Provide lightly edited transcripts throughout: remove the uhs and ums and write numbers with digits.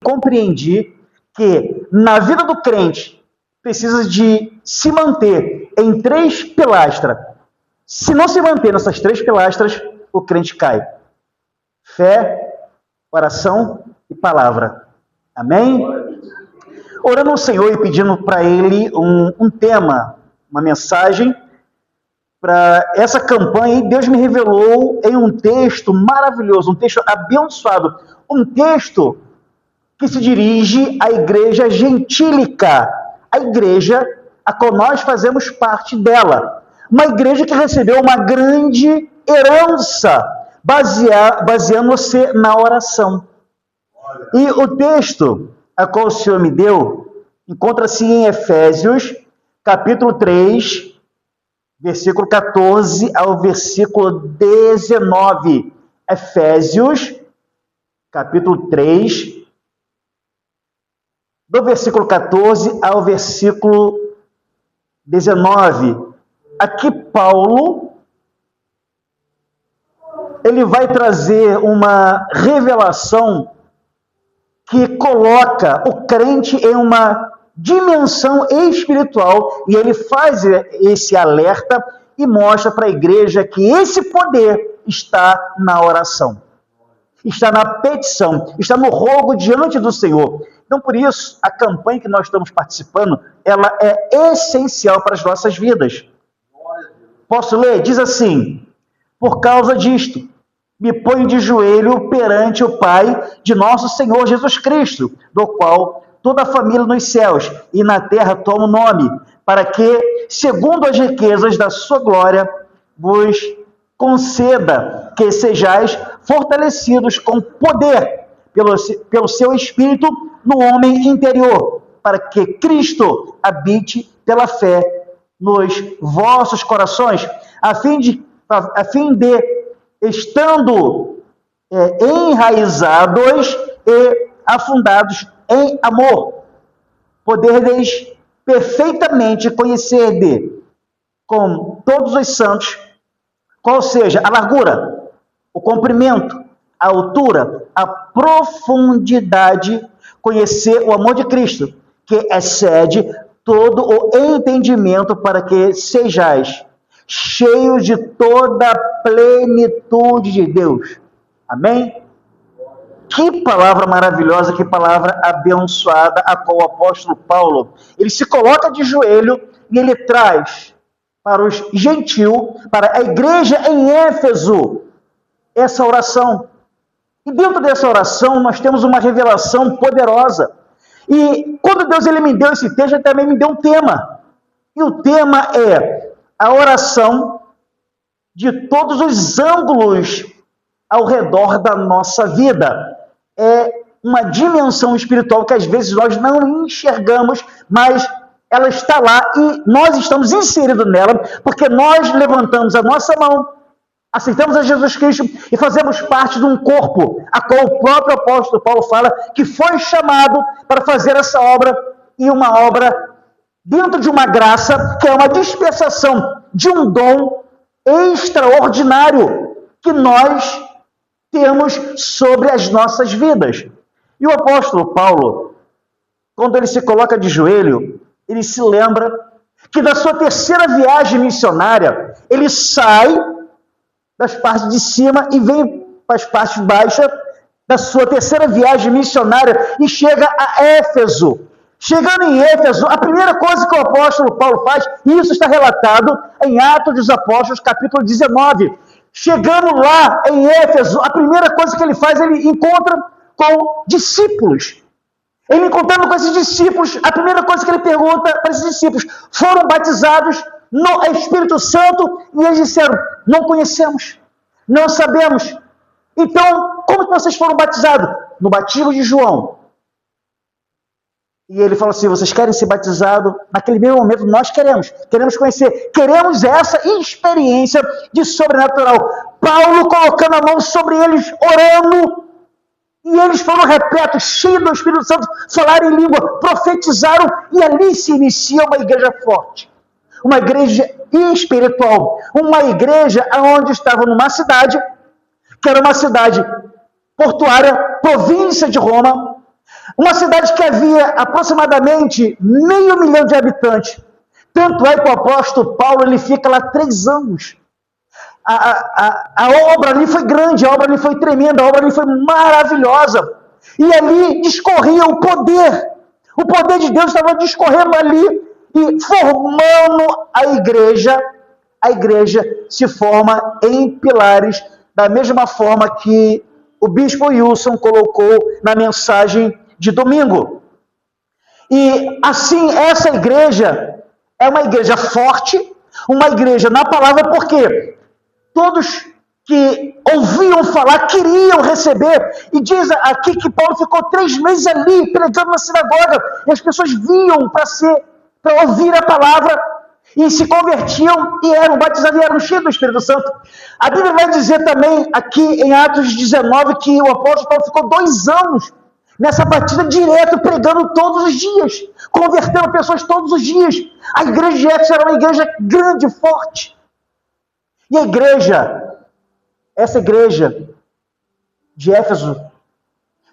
compreendi que na vida do crente precisa de se manter em 3 pilastras. Se não se manter nessas 3 pilastras, o crente cai. Fé, oração e palavra. Amém? Orando ao Senhor e pedindo para Ele um tema, uma mensagem, para essa campanha, e Deus me revelou em um texto maravilhoso, um texto abençoado, um texto que se dirige à igreja gentílica, a igreja a qual nós fazemos parte dela. Uma igreja que recebeu uma grande herança, baseando-se na oração. E o texto a qual o Senhor me deu encontra-se em Efésios, capítulo 3, versículo 14 ao versículo 19. Efésios, capítulo 3, do versículo 14 ao versículo 19. Aqui Paulo, ele vai trazer uma revelação que coloca o crente em uma dimensão espiritual, e ele faz esse alerta e mostra para a igreja que esse poder está na oração, está na petição, está no rogo diante do Senhor. Então, por isso, a campanha que nós estamos participando, ela é essencial para as nossas vidas. Posso ler? Diz assim: por causa disto, me ponho de joelho perante o Pai de nosso Senhor Jesus Cristo, do qual toda a família nos céus e na terra toma o nome, para que, segundo as riquezas da sua glória, vos conceda que sejais fortalecidos com poder pelo seu Espírito no homem interior, para que Cristo habite pela fé nos vossos corações, a fim de estando enraizados e afundados em amor, poderdes perfeitamente conhecer com todos os santos, qual seja a largura, o comprimento, a altura, a profundidade, conhecer o amor de Cristo, que excede todo o entendimento, para que sejais cheios de toda a plenitude de Deus. Amém? Que palavra maravilhosa, que palavra abençoada, a qual o apóstolo Paulo, ele se coloca de joelho e ele traz para os gentios, para a igreja em Éfeso, essa oração. E dentro dessa oração nós temos uma revelação poderosa. E quando Deus ele me deu esse texto, ele também me deu um tema. E o tema é a oração de todos os ângulos ao redor da nossa vida. É uma dimensão espiritual que às vezes nós não enxergamos, mas ela está lá e nós estamos inseridos nela, porque nós levantamos a nossa mão, aceitamos a Jesus Cristo e fazemos parte de um corpo, a qual o próprio apóstolo Paulo fala que foi chamado para fazer essa obra, e uma obra dentro de uma graça, que é uma dispensação de um dom extraordinário que nós temos sobre as nossas vidas. E o apóstolo Paulo, quando ele se coloca de joelho, ele se lembra que da sua terceira viagem missionária, ele sai das partes de cima e vem para as partes baixas da sua terceira viagem missionária e chega a Éfeso. Chegando em Éfeso, a primeira coisa que o apóstolo Paulo faz, e isso está relatado em Atos dos Apóstolos, capítulo 19. Chegando lá em Éfeso, a primeira coisa que ele faz, ele encontra com discípulos. Ele encontrando com esses discípulos, a primeira coisa que ele pergunta para esses discípulos: foram batizados no Espírito Santo? E eles disseram: não conhecemos, não sabemos. Então, como que vocês foram batizados? No batismo de João. E ele falou assim: vocês querem ser batizados? Naquele mesmo momento, nós queremos conhecer, queremos essa experiência de sobrenatural. Paulo colocando a mão sobre eles, orando, e eles foram repletos, cheios do Espírito Santo, falaram em língua, profetizaram, e ali se inicia uma igreja forte, uma igreja espiritual, uma igreja onde estava numa cidade, que era uma cidade portuária, província de Roma, Uma cidade que havia aproximadamente 500 mil de habitantes. Tanto é que o apóstolo Paulo ele fica lá 3 anos. A obra ali foi grande, a obra ali foi tremenda, a obra ali foi maravilhosa. E ali discorria o poder. O poder de Deus estava discorrendo ali e formando a igreja. A igreja se forma em pilares, da mesma forma que o bispo Wilson colocou na mensagem de domingo. E assim, essa igreja é uma igreja forte, uma igreja na palavra, porque todos que ouviam falar queriam receber. E diz aqui que Paulo ficou 3 meses ali pregando na sinagoga, e as pessoas vinham para ouvir a palavra e se convertiam e eram batizados e eram cheios do Espírito Santo. A Bíblia vai dizer também aqui em Atos 19 que o apóstolo Paulo ficou 2 anos nessa batida direto, pregando todos os dias, convertendo pessoas todos os dias. A igreja de Éfeso era uma igreja grande, forte. E a igreja, essa igreja de Éfeso,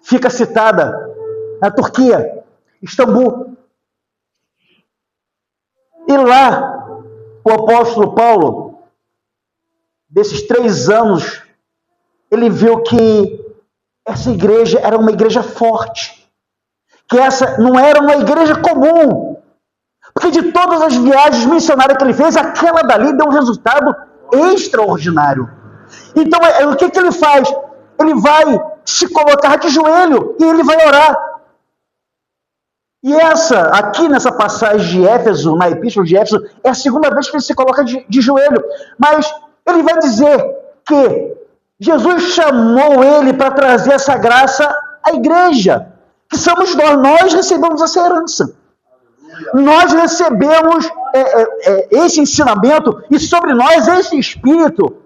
fica citada na Turquia, Istambul. E lá, o apóstolo Paulo, desses 3 anos, ele viu que essa igreja era uma igreja forte, que essa não era uma igreja comum, porque de todas as viagens missionárias que ele fez, aquela dali deu um resultado extraordinário. Então, o que ele faz? Ele vai se colocar de joelho e ele vai orar. E aqui nessa passagem de Éfeso, na epístola de Éfeso, é a segunda vez que ele se coloca de joelho. Mas ele vai dizer que Jesus chamou ele para trazer essa graça à igreja, que somos nós. Nós recebemos essa herança. Nós recebemos esse ensinamento e sobre nós esse Espírito,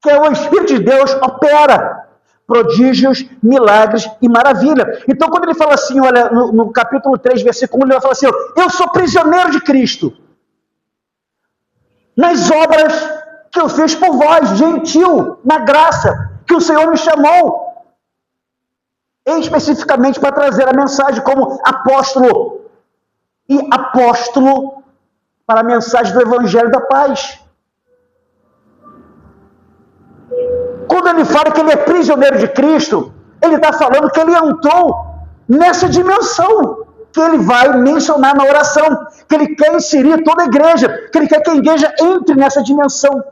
que é o Espírito de Deus, opera prodígios, milagres e maravilha. Então, quando ele fala assim, olha, no capítulo 3, versículo 1, ele vai falar assim, eu sou prisioneiro de Cristo, nas obras que eu fiz por vós, gentil, na graça que o Senhor me chamou, especificamente para trazer a mensagem como apóstolo, e apóstolo para a mensagem do Evangelho da Paz. Quando ele fala que ele é prisioneiro de Cristo, ele está falando que ele entrou nessa dimensão que ele vai mencionar na oração, que ele quer inserir toda a igreja, que ele quer que a igreja entre nessa dimensão.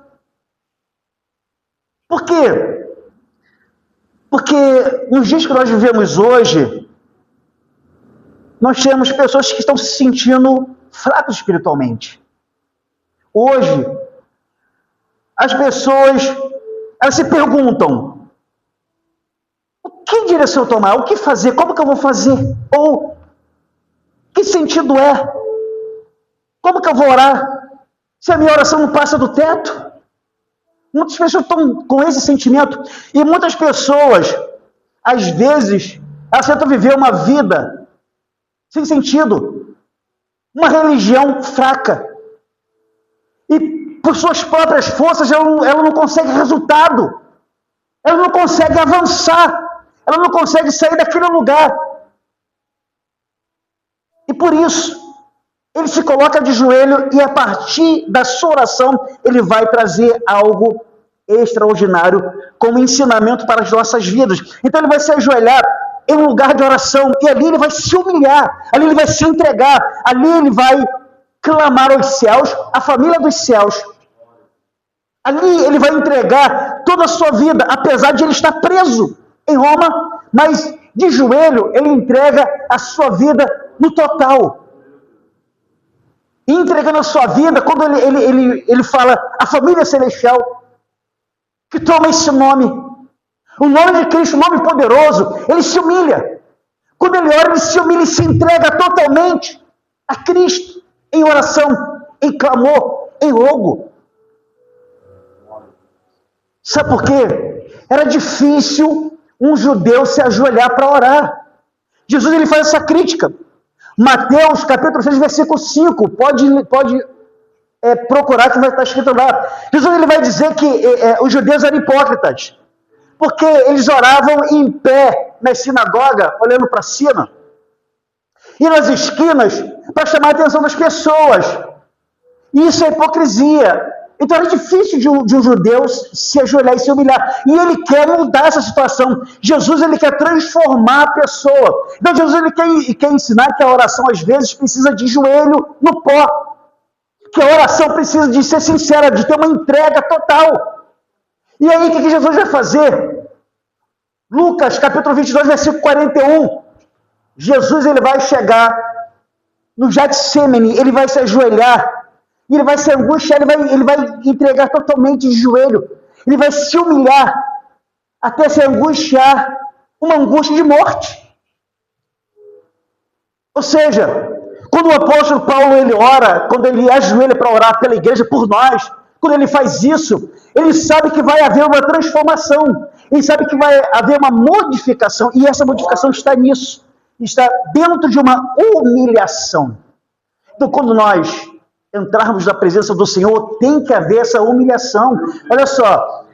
Por quê? Porque nos dias que nós vivemos hoje, nós temos pessoas que estão se sentindo fracas espiritualmente. Hoje, as pessoas, elas se perguntam, que direção tomar? O que fazer? Como que eu vou fazer? Ou, que sentido é? Como que eu vou orar? Se a minha oração não passa do teto? Muitas pessoas estão com esse sentimento. E muitas pessoas, às vezes, elas tentam viver uma vida sem sentido. Uma religião fraca. E por suas próprias forças, ela não consegue resultado. Ela não consegue avançar. Ela não consegue sair daquele lugar. E por isso, ele se coloca de joelho e a partir da sua oração, ele vai trazer algo extraordinário como ensinamento para as nossas vidas. Então ele vai se ajoelhar em um lugar de oração e ali ele vai se humilhar, ali ele vai se entregar, ali ele vai clamar aos céus, à família dos céus. Ali ele vai entregar toda a sua vida, apesar de ele estar preso em Roma, mas de joelho ele entrega a sua vida no total. E entregando a sua vida, quando ele fala a família celestial, que toma esse nome, o nome de Cristo, o nome poderoso, ele se humilha. Quando ele ora, ele se humilha e se entrega totalmente a Cristo, em oração, em clamor, em rogo. Sabe por quê? Era difícil um judeu se ajoelhar para orar. Jesus ele faz essa crítica. Mateus capítulo 6, versículo 5, pode procurar que vai estar escrito lá. Jesus ele vai dizer que os judeus eram hipócritas, porque eles oravam em pé na sinagoga, olhando para cima, ir nas esquinas para chamar a atenção das pessoas. Isso é hipocrisia. Então é difícil de um judeu se ajoelhar e se humilhar. E ele quer mudar essa situação. Jesus, ele quer transformar a pessoa. Então Jesus, ele quer ensinar que a oração às vezes precisa de joelho no pó. Que a oração precisa de ser sincera, de ter uma entrega total. E aí o que Jesus vai fazer? Lucas capítulo 22, versículo 41. Jesus, ele vai chegar no Getsemane, ele vai se ajoelhar. Ele vai se angustiar, ele vai entregar totalmente de joelho. Ele vai se humilhar até se angustiar, uma angústia de morte. Ou seja, quando o apóstolo Paulo ele ora, quando ele ajoelha para orar pela igreja, por nós, quando ele faz isso, ele sabe que vai haver uma transformação. Ele sabe que vai haver uma modificação. E essa modificação está nisso. Está dentro de uma humilhação. Então, quando nós entrarmos na presença do Senhor, tem que haver essa humilhação. Olha só,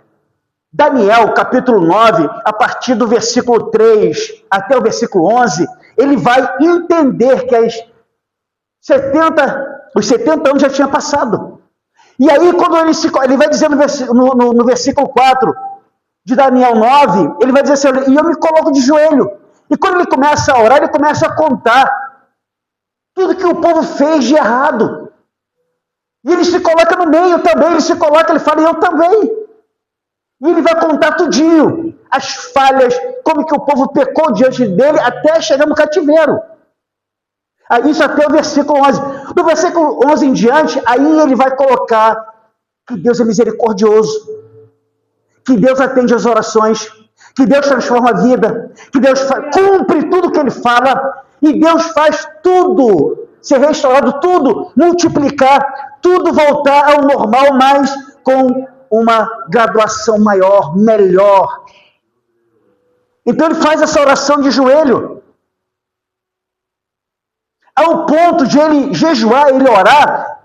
Daniel, capítulo 9, a partir do versículo 3 até o versículo 11, ele vai entender que os 70 anos já tinham passado. E aí, quando ele vai dizer no versículo 4 de Daniel 9, ele vai dizer assim, e eu me coloco de joelho. E quando ele começa a orar, ele começa a contar tudo que o povo fez de errado. E ele se coloca no meio também, ele fala, e eu também. E ele vai contar tudinho, as falhas, como que o povo pecou diante dele, até chegar no cativeiro. Isso até o versículo 11. Do versículo 11 em diante, aí ele vai colocar que Deus é misericordioso, que Deus atende às orações, que Deus transforma a vida, que Deus cumpre tudo que ele fala, e Deus faz tudo ser restaurado, tudo multiplicar, tudo voltar ao normal, mas com uma graduação maior, melhor. Então ele faz essa oração de joelho, ao ponto de ele jejuar, ele orar,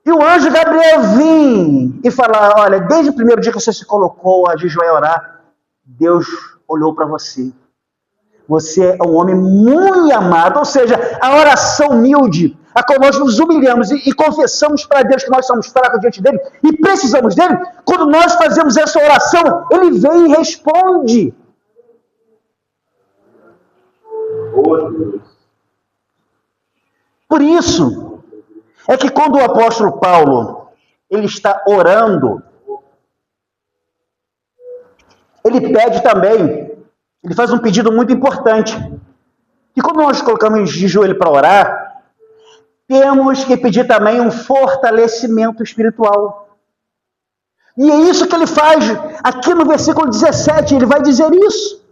e o anjo Gabriel vir e falar, olha, desde o primeiro dia que você se colocou a jejuar e orar, Deus olhou para você. Você é um homem muito amado, ou seja, a oração humilde, a qual nós nos humilhamos e confessamos para Deus que nós somos fracos diante dele e precisamos dele, quando nós fazemos essa oração, ele vem e responde. Por isso, é que quando o apóstolo Paulo, ele está orando, ele pede também, ele faz um pedido muito importante. E quando nós colocamos de joelho para orar, temos que pedir também um fortalecimento espiritual. E é isso que ele faz aqui no versículo 17, ele vai dizer isso.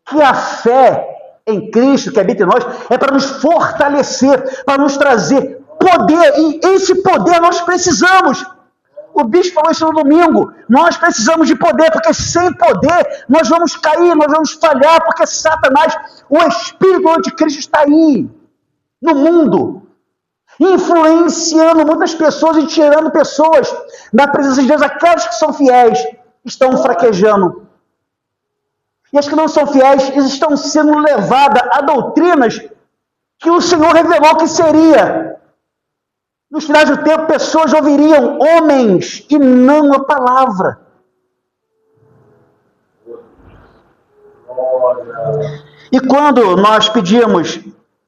Que a fé em Cristo, que habita em nós, é para nos fortalecer, para nos trazer poder. E esse poder nós precisamos. O bispo falou isso no domingo. Nós precisamos de poder, porque sem poder nós vamos cair, nós vamos falhar, porque Satanás, o espírito do anticristo está aí, no mundo, influenciando muitas pessoas e tirando pessoas da presença de Deus. Aquelas que são fiéis estão fraquejando. E as que não são fiéis estão sendo levadas a doutrinas que o Senhor revelou que seria. Nos finais do tempo, pessoas ouviriam homens e não a palavra. E quando nós pedimos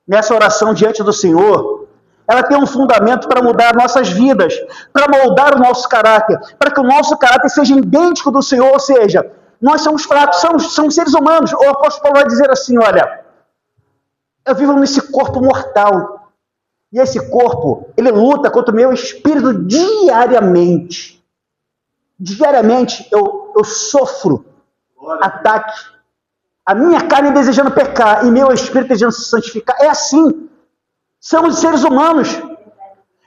nessa oração diante do Senhor, ela tem um fundamento para mudar nossas vidas, para moldar o nosso caráter, para que o nosso caráter seja idêntico do Senhor, ou seja, nós somos fracos, somos seres humanos. O apóstolo Paulo vai dizer assim, olha, eu vivo nesse corpo mortal. E esse corpo, ele luta contra o meu espírito diariamente. Diariamente eu sofro ataque. A minha carne desejando pecar e meu espírito desejando se santificar. É assim. Somos seres humanos.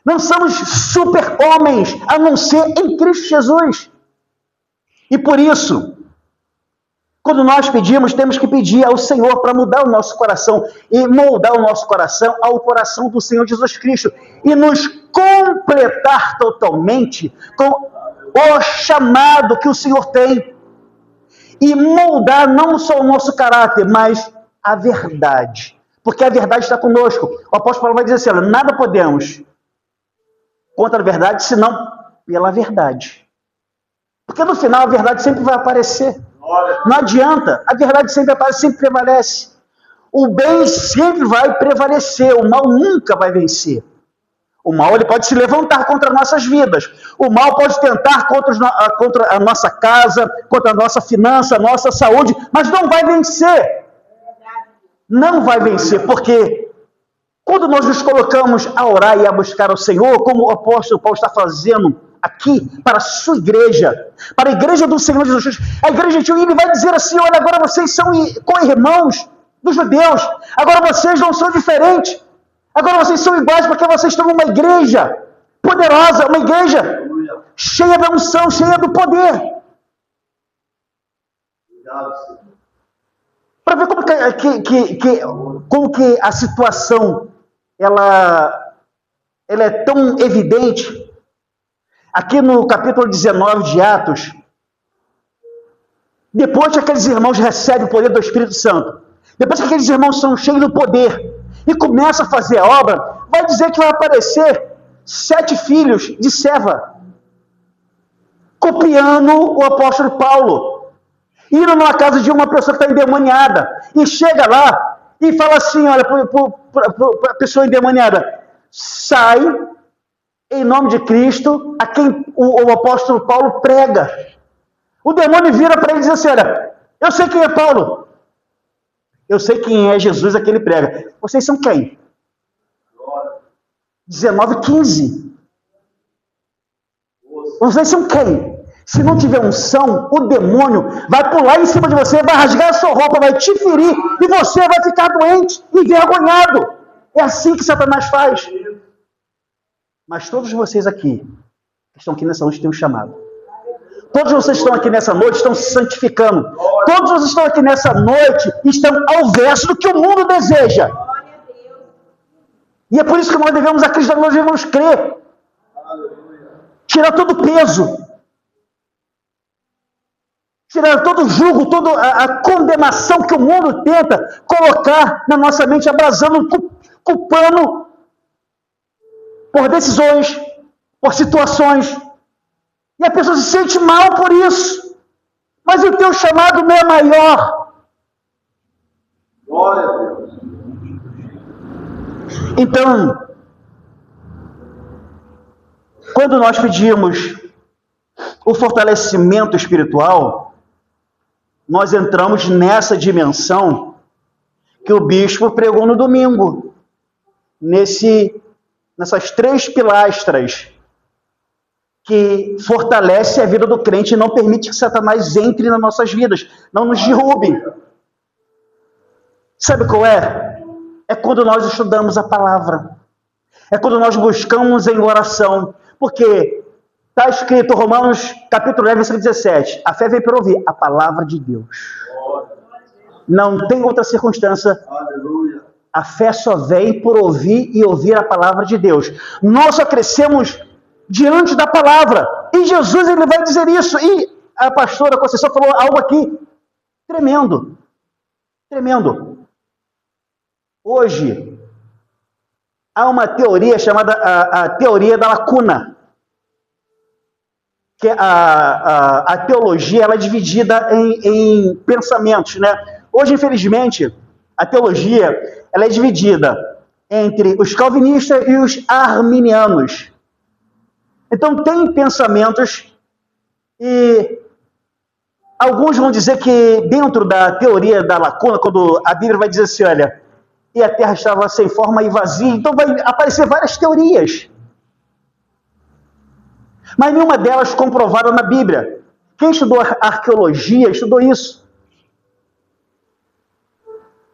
Não somos super-homens, a não ser em Cristo Jesus. E por isso, quando nós pedimos, temos que pedir ao Senhor para mudar o nosso coração e moldar o nosso coração ao coração do Senhor Jesus Cristo e nos completar totalmente com o chamado que o Senhor tem e moldar não só o nosso caráter, mas a verdade, porque a verdade está conosco. O apóstolo Paulo vai dizer assim, olha, nada podemos contra a verdade, senão pela verdade. Porque no final a verdade sempre vai aparecer. Não adianta, a verdade sempre aparece, sempre prevalece. O bem sempre vai prevalecer, o mal nunca vai vencer. O mal ele pode se levantar contra nossas vidas. O mal pode tentar contra a nossa casa, contra a nossa finança, a nossa saúde, mas não vai vencer. Não vai vencer, porque quando nós nos colocamos a orar e a buscar ao Senhor, como o apóstolo Paulo está fazendo aqui para a sua igreja, para a igreja do Senhor Jesus Cristo, a igreja gentil, ele vai dizer assim, olha, agora vocês são co-irmãos dos judeus, agora vocês não são diferentes, agora vocês são iguais porque vocês estão numa igreja poderosa, uma igreja cheia da unção, cheia do poder. Para ver como que a situação ela é tão evidente. Aqui no capítulo 19 de Atos, depois que aqueles irmãos recebem o poder do Espírito Santo, depois que aqueles irmãos são cheios do poder e começam a fazer a obra, vai dizer que vai aparecer 7 filhos de Seva, copiando o apóstolo Paulo, indo numa casa de uma pessoa que está endemoniada, e chega lá e fala assim, olha, para a pessoa endemoniada, sai em nome de Cristo, a quem o apóstolo Paulo prega. O demônio vira para ele e diz assim, olha, eu sei quem é Paulo, eu sei quem é Jesus a quem ele prega. Vocês são quem? 19:15. Vocês são quem? Se não tiver unção, o demônio vai pular em cima de você, vai rasgar a sua roupa, vai te ferir, e você vai ficar doente, envergonhado. É assim que Satanás faz. Mas todos vocês aqui, que estão aqui nessa noite, têm um chamado. Todos vocês que estão aqui nessa noite estão se santificando. Todos vocês que estão aqui nessa noite estão ao verso do que o mundo deseja. E é por isso que nós devemos acreditar, nós devemos crer. Tirar todo o peso. Tirar todo o jugo, toda a condenação que o mundo tenta colocar na nossa mente, abrasando, culpando por decisões, por situações. E a pessoa se sente mal por isso. Mas o teu chamado não é maior. Glória a Deus. Então, quando nós pedimos o fortalecimento espiritual, nós entramos nessa dimensão que o bispo pregou no domingo. Nessas 3 pilastras que fortalece a vida do crente e não permite que Satanás entre nas nossas vidas, não nos derrube. Sabe qual é? É quando nós estudamos a palavra. É quando nós buscamos em oração. Porque está escrito, Romanos capítulo 10, versículo 17, a fé vem para ouvir a palavra de Deus. Não tem outra circunstância. A fé só vem por ouvir e ouvir a palavra de Deus. Nós só crescemos diante da palavra. E Jesus ele vai dizer isso. E a pastora Conceição falou algo aqui tremendo. Tremendo. Hoje, há uma teoria chamada a teoria da lacuna. Que a teologia ela é dividida em pensamentos, né? Hoje, infelizmente, a teologia ela é dividida entre os calvinistas e os arminianos. Então, tem pensamentos e alguns vão dizer que dentro da teoria da lacuna, quando a Bíblia vai dizer assim, olha, e a terra estava sem forma e vazia, então vai aparecer várias teorias. Mas nenhuma delas comprovada na Bíblia. Quem estudou arqueologia estudou isso.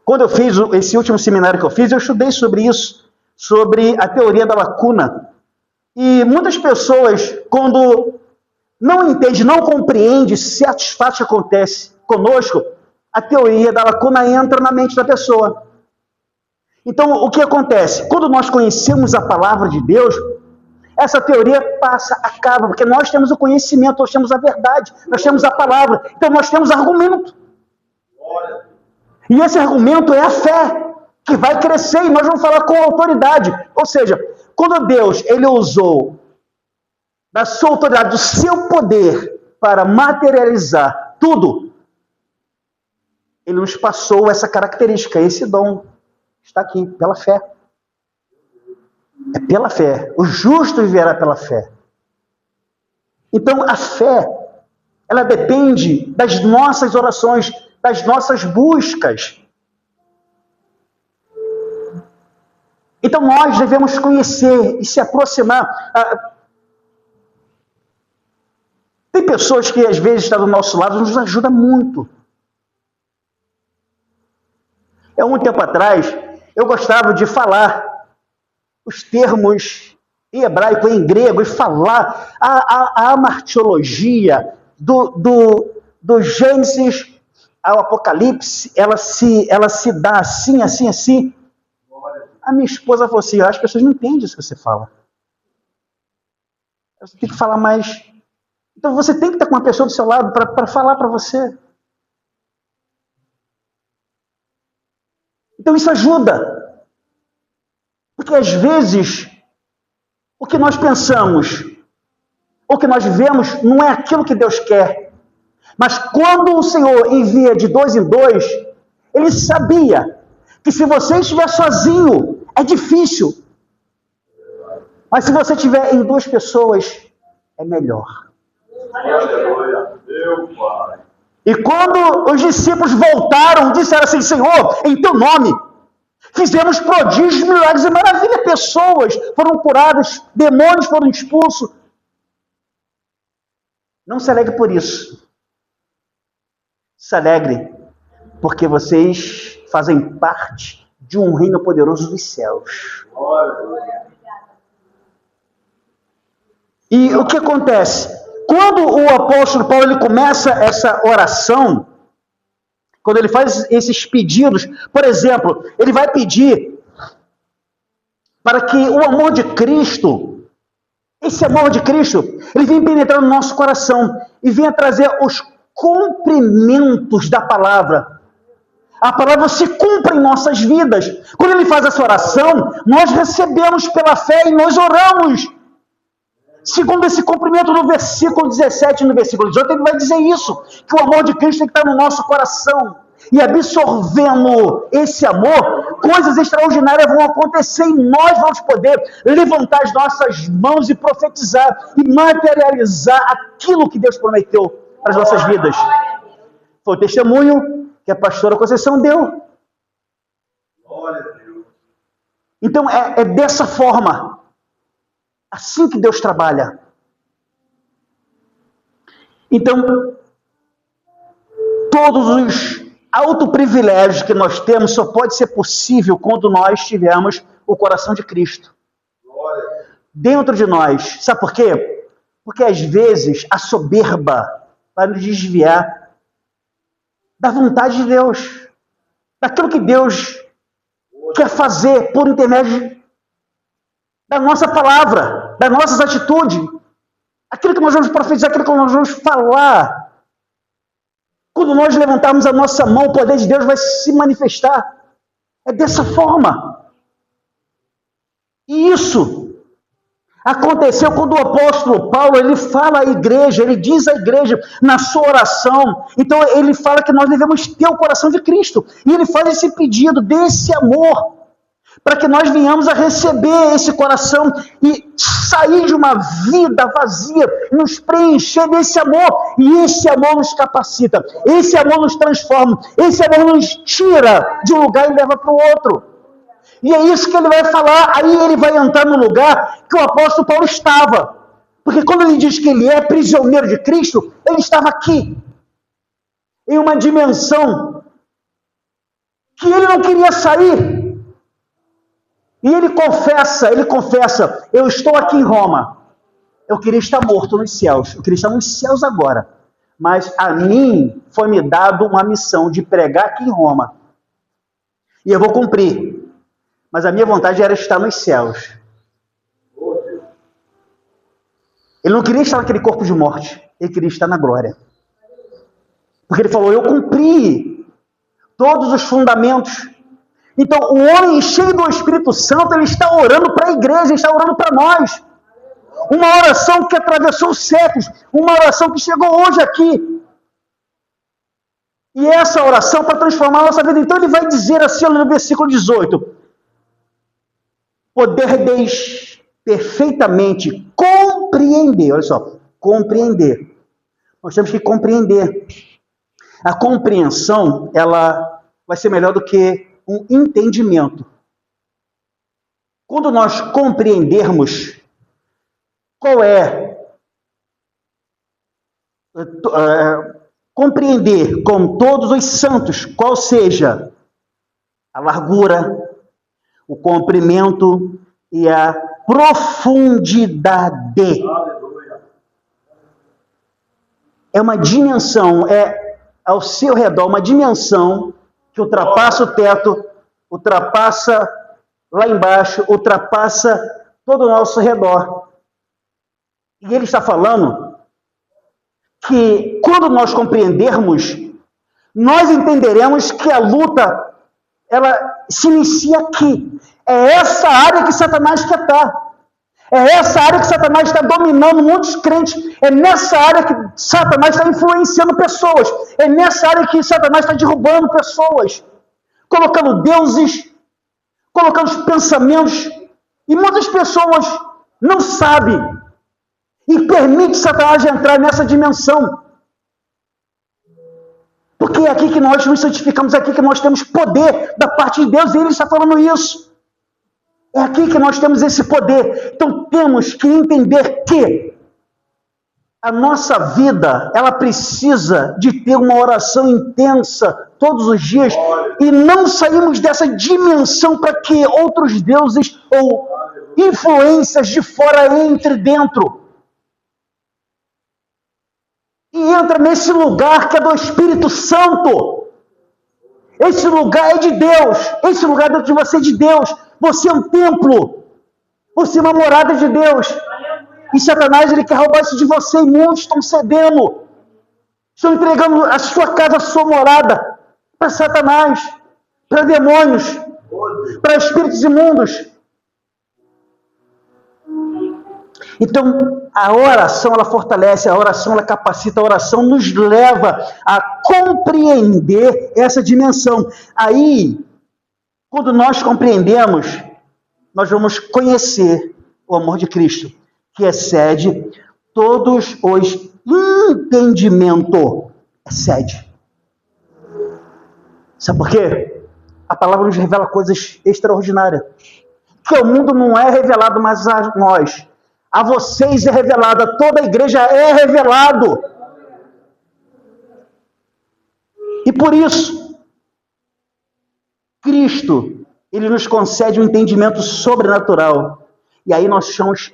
Quando eu fiz esse último seminário que eu fiz, eu estudei sobre isso, sobre a teoria da lacuna. E muitas pessoas, quando não entendem, não compreendem certos fatos que acontecem conosco, a teoria da lacuna entra na mente da pessoa. Então, o que acontece? Quando nós conhecemos a palavra de Deus, essa teoria acaba, porque nós temos o conhecimento, nós temos a verdade, nós temos a palavra, então nós temos argumento. E esse argumento é a fé, que vai crescer e nós vamos falar com autoridade. Ou seja, quando Deus ele usou da sua autoridade, do seu poder para materializar tudo, ele nos passou essa característica, esse dom. Está aqui, pela fé. É pela fé. O justo viverá pela fé. Então, a fé, ela depende das nossas orações, das nossas buscas. Então, nós devemos conhecer e se aproximar. Tem pessoas que, às vezes, estão do nosso lado, nos ajudam muito. Há um tempo atrás, eu gostava de falar os termos em hebraico, em grego, e falar a amartiologia do Gênesis ao Apocalipse, ela se dá assim, assim, assim. A minha esposa falou assim, as pessoas não entendem isso que você fala. Você tem que falar mais. Então você tem que estar com uma pessoa do seu lado para falar para você. Então isso ajuda. Porque às vezes, o que nós pensamos, o que nós vemos, não é aquilo que Deus quer. Mas quando o Senhor envia de 2 em 2, Ele sabia que se você estiver sozinho, é difícil. Mas se você estiver em 2 pessoas, é melhor. E quando os discípulos voltaram, disseram assim, Senhor, em teu nome, fizemos prodígios, milagres e maravilhas. Pessoas foram curadas, demônios foram expulsos. Não se alegre por isso. Se alegre porque vocês fazem parte de um reino poderoso dos céus. E o que acontece? Quando o apóstolo Paulo ele começa essa oração, quando ele faz esses pedidos, por exemplo, ele vai pedir para que o amor de Cristo, esse amor de Cristo, ele venha penetrar no nosso coração e venha trazer os cumprimentos da palavra. A palavra se cumpre em nossas vidas. Quando ele faz essa oração, nós recebemos pela fé e nós oramos. Segundo esse cumprimento no versículo 17 e no versículo 18, ele vai dizer isso, que o amor de Cristo tem que estar no nosso coração. E absorvendo esse amor, coisas extraordinárias vão acontecer e nós vamos poder levantar as nossas mãos e profetizar e materializar aquilo que Deus prometeu para as nossas vidas. Foi o testemunho que a pastora Conceição deu. Então é dessa forma, assim que Deus trabalha. Então, todos os autoprivilégios que nós temos só pode ser possível quando nós tivermos o coração de Cristo dentro de nós. Sabe por quê? Porque às vezes a soberba vai nos desviar da vontade de Deus, daquilo que Deus quer fazer por intermédio da nossa palavra, das nossas atitudes, aquilo que nós vamos profetizar, aquilo que nós vamos falar. Quando nós levantarmos a nossa mão, o poder de Deus vai se manifestar. É dessa forma. E isso aconteceu quando o apóstolo Paulo, ele fala à igreja, ele diz à igreja na sua oração. Então ele fala que nós devemos ter o coração de Cristo. E ele faz esse pedido desse amor, para que nós venhamos a receber esse coração e sair de uma vida vazia, nos preencher desse amor. E esse amor nos capacita, esse amor nos transforma, esse amor nos tira de um lugar e leva para o outro. E é isso que ele vai falar. Aí ele vai entrar no lugar que o apóstolo Paulo estava. Porque quando ele diz que ele é prisioneiro de Cristo, ele estava aqui, em uma dimensão que ele não queria sair. E ele confessa, eu estou aqui em Roma, eu queria estar morto nos céus, eu queria estar nos céus agora, mas a mim foi me dado uma missão de pregar aqui em Roma, e eu vou cumprir, mas a minha vontade era estar nos céus. Ele não queria estar naquele corpo de morte, ele queria estar na glória, porque ele falou, eu cumpri todos os fundamentos. Então, o homem cheio do Espírito Santo, ele está orando para a igreja, ele está orando para nós. Uma oração que atravessou os séculos, uma oração que chegou hoje aqui. E essa oração para transformar a nossa vida. Então, ele vai dizer assim no versículo 18: poderdeis perfeitamente compreender. Olha só, compreender. Nós temos que compreender. A compreensão, ela vai ser melhor do que um entendimento. Quando nós compreendermos qual compreender com todos os santos, qual seja a largura, o comprimento e a profundidade. É uma dimensão, ao seu redor, uma dimensão que ultrapassa o teto, ultrapassa lá embaixo, ultrapassa todo o nosso redor. E ele está falando que quando nós compreendermos, nós entenderemos que a luta, ela se inicia aqui. É essa área que Satanás quer estar. É essa área que Satanás está dominando muitos crentes. É nessa área que Satanás está influenciando pessoas. É nessa área que Satanás está derrubando pessoas. Colocando deuses, colocando os pensamentos. E muitas pessoas não sabem. E permite Satanás entrar nessa dimensão. Porque é aqui que nós nos santificamos, é aqui que nós temos poder da parte de Deus. E ele está falando isso. É aqui que nós temos esse poder. Então temos que entender que a nossa vida, ela precisa de ter uma oração intensa todos os dias. E não saímos dessa dimensão para que outros deuses ou influências de fora entrem dentro. E entra nesse lugar que é do Espírito Santo. Esse lugar é de Deus. Esse lugar dentro de você é de Deus. Você é um templo. Você é uma morada de Deus. E Satanás, ele quer roubar isso de você. E muitos estão cedendo. Estão entregando a sua casa, a sua morada para Satanás, para demônios, para espíritos imundos. Então, a oração, ela fortalece, a oração, ela capacita, a oração nos leva a compreender essa dimensão. Aí, quando nós compreendemos, nós vamos conhecer o amor de Cristo, que excede todos os entendimentos. Excede. Sabe por quê? A palavra nos revela coisas extraordinárias. Que o mundo não é revelado mais a nós. A vocês é revelado, a toda a igreja é revelado. E por isso, Cristo, ele nos concede um entendimento sobrenatural. E aí nós somos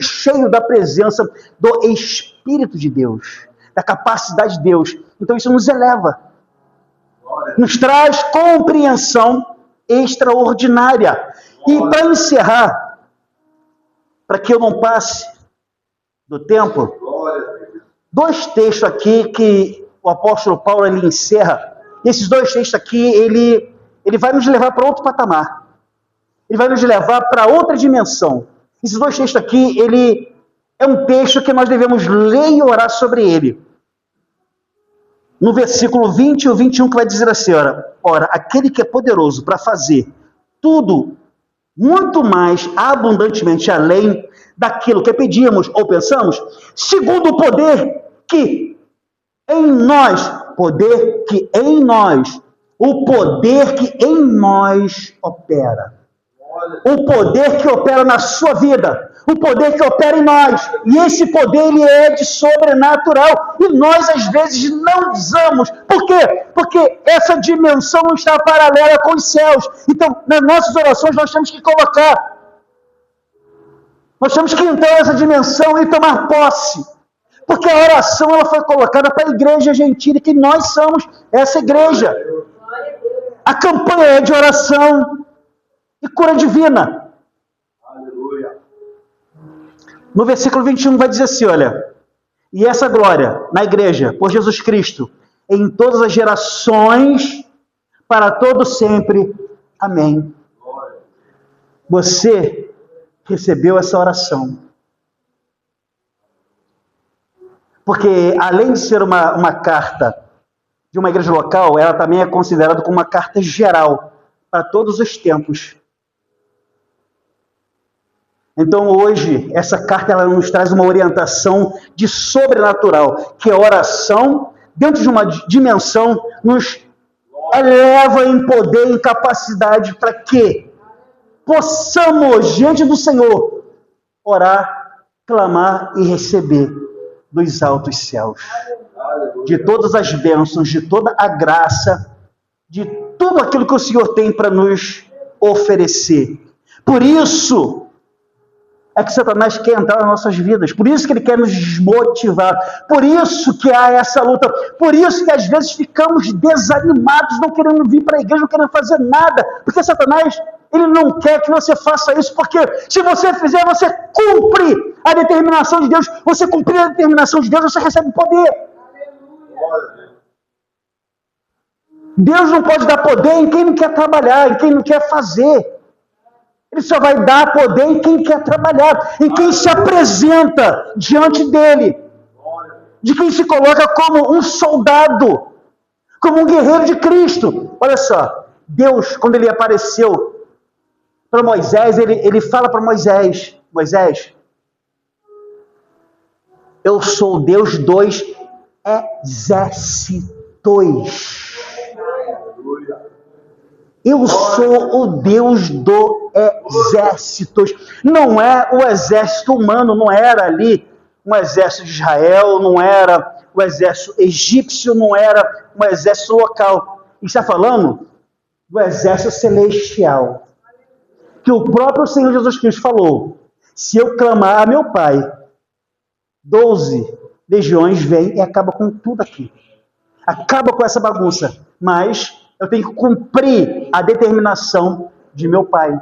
cheios da presença do Espírito de Deus, da capacidade de Deus. Então isso nos eleva, nos traz compreensão extraordinária. E para encerrar, para que eu não passe do tempo, dois textos aqui que o apóstolo Paulo ele encerra. Esses dois textos aqui, ele vai nos levar para outro patamar. Ele vai nos levar para outra dimensão. Esses dois textos aqui, ele é um texto que nós devemos ler e orar sobre ele. No versículo 20 e o 21 que vai dizer assim, ora, aquele que é poderoso para fazer tudo muito mais abundantemente além daquilo que pedimos ou pensamos, segundo o poder que em nós, o poder que em nós opera. O poder que opera na sua vida, o poder que opera em nós. E esse poder, ele é de sobrenatural. E nós, às vezes, não usamos. Por quê? Porque essa dimensão não está paralela com os céus. Então, nas nossas orações, nós temos que colocar. Nós temos que entrar nessa dimensão e tomar posse. Porque a oração, ela foi colocada para a igreja gentil, que nós somos essa igreja. A campanha é de oração e cura divina. Aleluia. No versículo 21 vai dizer assim, olha, e essa glória na igreja, por Jesus Cristo, em todas as gerações, para todo sempre. Amém. Você recebeu essa oração. Porque além de ser uma carta de uma igreja local, ela também é considerada como uma carta geral para todos os tempos. Então hoje, essa carta ela nos traz uma orientação de sobrenatural, que a oração, dentro de uma dimensão, nos eleva em poder, em capacidade para que possamos, diante do Senhor, orar, clamar e receber dos altos céus, de todas as bênçãos, de toda a graça, de tudo aquilo que o Senhor tem para nos oferecer. Por isso é que Satanás quer entrar nas nossas vidas, por isso que ele quer nos desmotivar, por isso que há essa luta, por isso que às vezes ficamos desanimados, não querendo vir para a igreja, não querendo fazer nada, porque Satanás, ele não quer que você faça isso, porque se você fizer, você cumpre a determinação de Deus, você cumprir a determinação de Deus, você recebe poder. Deus não pode dar poder em quem não quer trabalhar, em quem não quer fazer. Ele só vai dar poder em quem quer trabalhar, em quem se apresenta diante dele, de quem se coloca como um soldado, como um guerreiro de Cristo. Olha só, Deus, quando ele apareceu para Moisés, ele fala para Moisés, Moisés, eu sou o Deus dos exércitos. Eu sou o Deus do exércitos. Não é o exército humano, não era ali um exército de Israel, não era o exército egípcio, não era um exército local. Ele está falando do exército celestial. Que o próprio Senhor Jesus Cristo falou: se eu clamar a meu Pai, 12 legiões vêm e acabam com tudo aqui. Acaba com essa bagunça. Mas eu tenho que cumprir a determinação de meu Pai.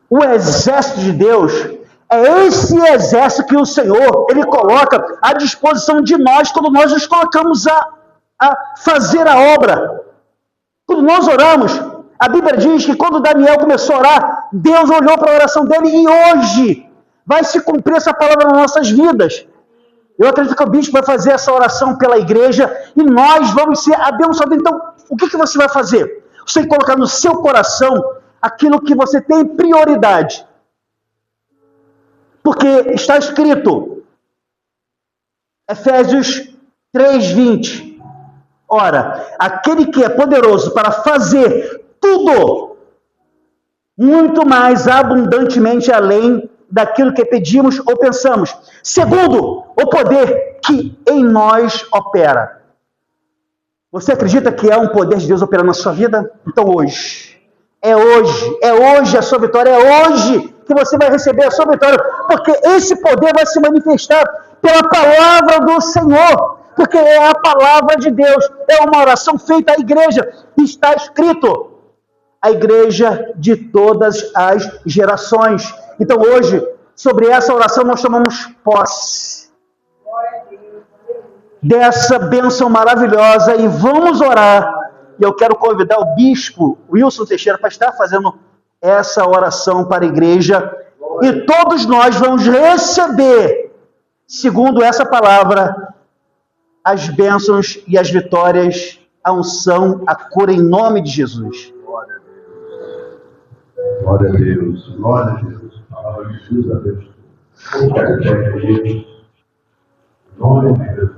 O exército de Deus é esse exército que o Senhor, ele coloca à disposição de nós quando nós nos colocamos a fazer a obra. Quando nós oramos, a Bíblia diz que quando Daniel começou a orar, Deus olhou para a oração dele e hoje vai se cumprir essa palavra nas nossas vidas. Eu acredito que o bispo vai fazer essa oração pela igreja e nós vamos ser abençoados. Então, o que você vai fazer? Você tem que colocar no seu coração aquilo que você tem prioridade. Porque está escrito, Efésios 3:20. Ora, aquele que é poderoso para fazer tudo, muito mais abundantemente além daquilo que pedimos ou pensamos, segundo o poder que em nós opera. Você acredita que há um poder de Deus operando na sua vida? Então hoje a sua vitória, é hoje que você vai receber a sua vitória, porque esse poder vai se manifestar pela palavra do Senhor, porque é a palavra de Deus, é uma oração feita à igreja, está escrito, a igreja de todas as gerações. Então hoje, sobre essa oração, nós tomamos posse dessa bênção maravilhosa e vamos orar. E eu quero convidar o bispo Wilson Teixeira para estar fazendo essa oração para a igreja. E todos nós vamos receber, segundo essa palavra, as bênçãos e as vitórias, a unção, a cura em nome de Jesus. Glória a Deus, glória a Deus. A palavra de Jesus abençoe. Glória a Deus. Em nome de Deus.